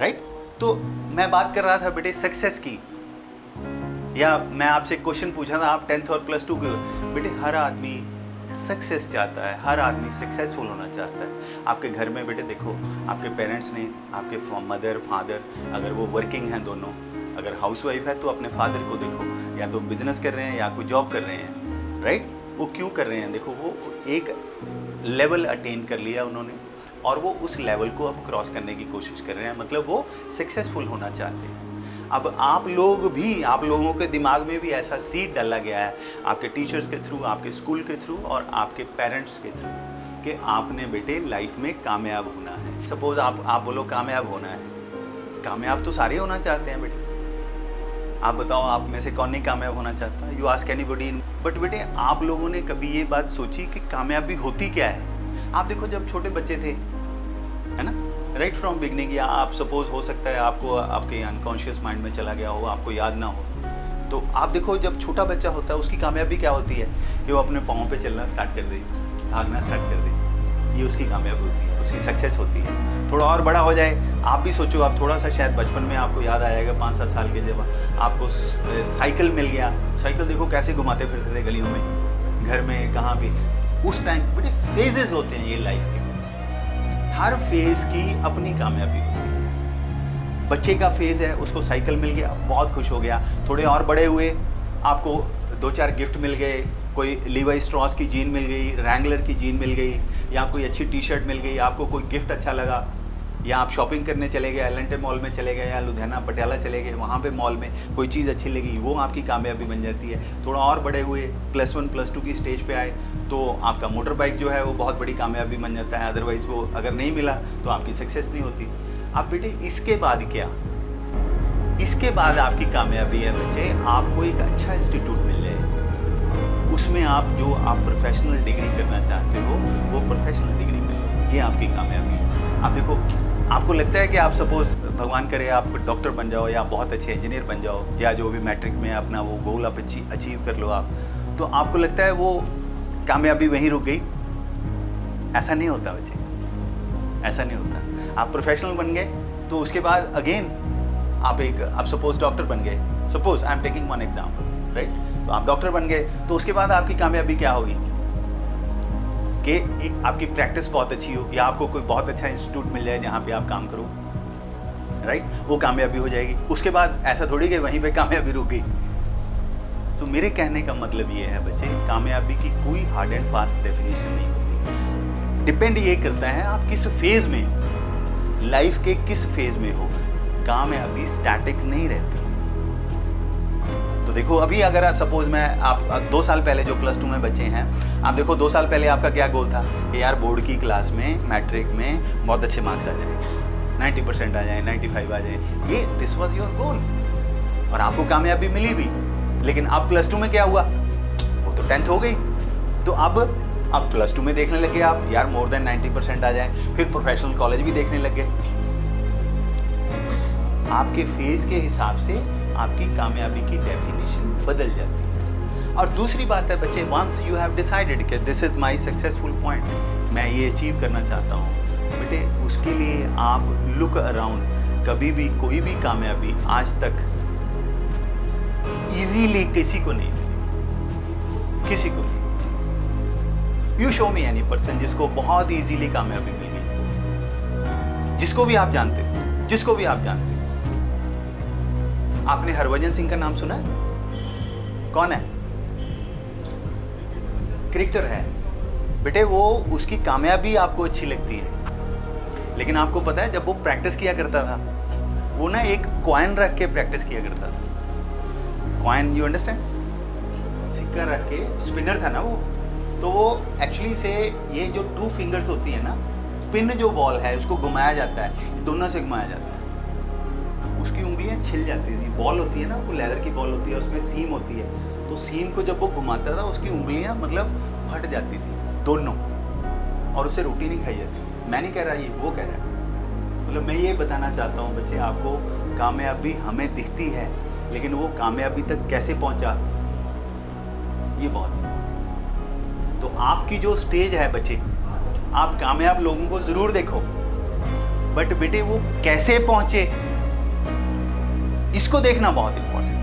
Right? तो मैं बात कर रहा था बेटे सक्सेस की, या मैं आपसे क्वेश्चन पूछा था आप 10th और +2 के बेटे, हर आदमी सक्सेस चाहता है, हर आदमी सक्सेसफुल होना चाहता है। आपके घर में बेटे देखो, आपके पेरेंट्स ने, आपके मदर फादर अगर वो वर्किंग हैं दोनों, अगर हाउसवाइफ है तो अपने फादर को देखो, या तो बिजनेस कर रहे हैं या कोई जॉब कर रहे हैं, राइट? वो क्यों कर रहे हैं? देखो वो एक लेवल अटेन कर लिया उन्होंने और वो उस लेवल को अब क्रॉस करने की कोशिश कर रहे हैं, मतलब वो सक्सेसफुल होना चाहते हैं। अब आप लोगों के दिमाग में भी ऐसा सीड डाला गया है आपके टीचर्स के थ्रू, आपके स्कूल के थ्रू और आपके पेरेंट्स के थ्रू कि आपने बेटे लाइफ में कामयाब होना है। सपोज आप बोलो कामयाब होना है, कामयाब तो सारे होना चाहते हैं बेटे। आप बताओ आप में से कौन नहीं कामयाब होना चाहता? You ask anybody. बट बेटे आप लोगों ने कभी ये बात सोची कि कामयाबी होती क्या है? आप देखो जब छोटे बच्चे थे, है ना, राइट फ्रॉम बिगनिंग, या आप सपोज हो सकता है आपको आपके अनकॉन्शियस माइंड में चला गया हो, आपको याद ना हो, तो आप देखो जब छोटा बच्चा होता है उसकी कामयाबी क्या होती है कि वो अपने पाँव पे चलना स्टार्ट कर दे, भागना स्टार्ट कर दे, ये उसकी कामयाबी होती है, उसकी सक्सेस होती है। थोड़ा और बड़ा हो जाए, आप भी सोचो, आप थोड़ा सा शायद बचपन में आपको याद आएगा 5-7 साल के जब आपको साइकिल मिल गया, साइकिल देखो कैसे घुमाते फिरते थे गलियों में, घर में, कहाँ भी। उस टाइम बड़े फेजेस होते हैं ये लाइफ के, हर फेज की अपनी कामयाबी होती है। बच्चे का फेज है, उसको साइकिल मिल गया, बहुत खुश हो गया। थोड़े और बड़े हुए, आपको 2-4 गिफ्ट मिल गए, कोई लीवाई स्ट्रॉस की जीन मिल गई, रैंगलर की जीन मिल गई, या कोई अच्छी टी-शर्ट मिल गई, आपको कोई गिफ्ट अच्छा लगा, या आप शॉपिंग करने चले गए, एल&टे मॉल में चले गए, या लुधियाना पटियाला चले गए, वहाँ पे मॉल में कोई चीज़ अच्छी लगी, वो आपकी कामयाबी बन जाती है। थोड़ा और बड़े हुए, +1 +2 की स्टेज पे आए, तो आपका मोटर बाइक जो है वो बहुत बड़ी कामयाबी बन जाता है, अदरवाइज़ वो अगर नहीं मिला तो आपकी सक्सेस नहीं होती। अब बेटे इसके बाद क्या? इसके बाद आपकी कामयाबी है बच्चे, आपको एक अच्छा इंस्टीट्यूट मिल जाए, उसमें आप जो आप प्रोफेशनल डिग्री करना चाहते हो वो प्रोफेशनल डिग्री मिल जाए, ये आपकी कामयाबी है। आप देखो, आपको लगता है कि आप सपोज भगवान करे आप डॉक्टर बन जाओ, या बहुत अच्छे इंजीनियर बन जाओ, या जो भी मैट्रिक में अपना वो गोल आप अचीव कर लो आप, तो आपको लगता है वो कामयाबी वहीं रुक गई? ऐसा नहीं होता बच्चे, ऐसा नहीं होता। आप प्रोफेशनल बन गए तो उसके बाद अगेन आप सपोज डॉक्टर बन गए, suppose I am taking one example, right? तो आप डॉक्टर बन गए तो उसके बाद आपकी कामयाबी क्या होगी कि आपकी प्रैक्टिस बहुत अच्छी हो, या आपको कोई बहुत अच्छा इंस्टीट्यूट मिल जाए जहाँ पे आप काम करो, राइट? वो कामयाबी हो जाएगी। उसके बाद ऐसा थोड़ी कि वहीं पे कामयाबी रुक गई। तो मेरे कहने का मतलब ये है बच्चे, कामयाबी की कोई हार्ड एंड फास्ट डेफिनेशन नहीं होती। डिपेंड ये करता है आप किस फेज में हो, लाइफ के किस फेज में हो। कामयाबी स्टैटिक नहीं रहती। तो देखो अभी अगर सपोज मैं आप 2 साल पहले जो +2 में बच्चे हैं, आप देखो 2 साल पहले आपका क्या गोल था कि यार बोर्ड की क्लास में, मैट्रिक में बहुत अच्छे मार्क्स आ जाए, 90% आ जाए, 95 आ जाए, ये दिस वाज योर गोल, और आपको कामयाबी मिली भी। लेकिन अब +2 में क्या हुआ? वो तो 10th हो गई, तो अब +2 में देखने लगे आप यार मोर देन 90% आ जाए, फिर प्रोफेशनल कॉलेज भी देखने लग गए। आपके फेज के हिसाब से आपकी कामयाबी की डेफिनेशन बदल जाती है। और दूसरी बात है बच्चे, वंस यू हैव डिसाइडेड कि this is my successful point, मैं ये अचीव करना चाहता हूँ बेटे, उसके लिए आप लुक अराउंड। कभी भी कोई भी कामयाबी आज तक इजीली किसी को नहीं मिली, किसी को नहीं। You show me any person जिसको बहुत इजीली कामयाबी मिल गई, जिसको भी आप जानते हो, जिसको भी आप जानते हो। आपने हरभजन सिंह का नाम सुना है? कौन है? क्रिकेटर है बेटे, वो उसकी कामयाबी आपको अच्छी लगती है, लेकिन आपको पता है जब वो प्रैक्टिस किया करता था, वो ना एक कॉइन रख के प्रैक्टिस किया करता था। Coin, you understand? सिक्का रख के, स्पिनर था ना वो, तो वो एक्चुअली से ये जो 2 फिंगर्स होती है ना, पिन जो बॉल है उसको घुमाया जाता है, दोनों से घुमाया जाता है। उसकी उंगलियां छिल जाती थी। बॉल होती है ना, वो लेदर की बॉल होती है, उसमें सीम होती है, तो सीम को जब वो घुमाता था उसकी उंगलियां मतलब फट जाती थी दोनों, और उससे रोटी नहीं खाई जाती। मैं नहीं कह रहा, ये वो कह रहा है। मतलब मैं ये बताना चाहता हूँ बच्चे, आपको कामयाबी हमें दिखती है, लेकिन वो कामयाबी तक कैसे पहुंचा, ये बहुत। तो आपकी जो स्टेज है बच्चे, आप कामयाब लोगों को ज़रूर देखो, बट बेटे वो कैसे पहुंचे, इसको देखना बहुत इंपॉर्टेंट है।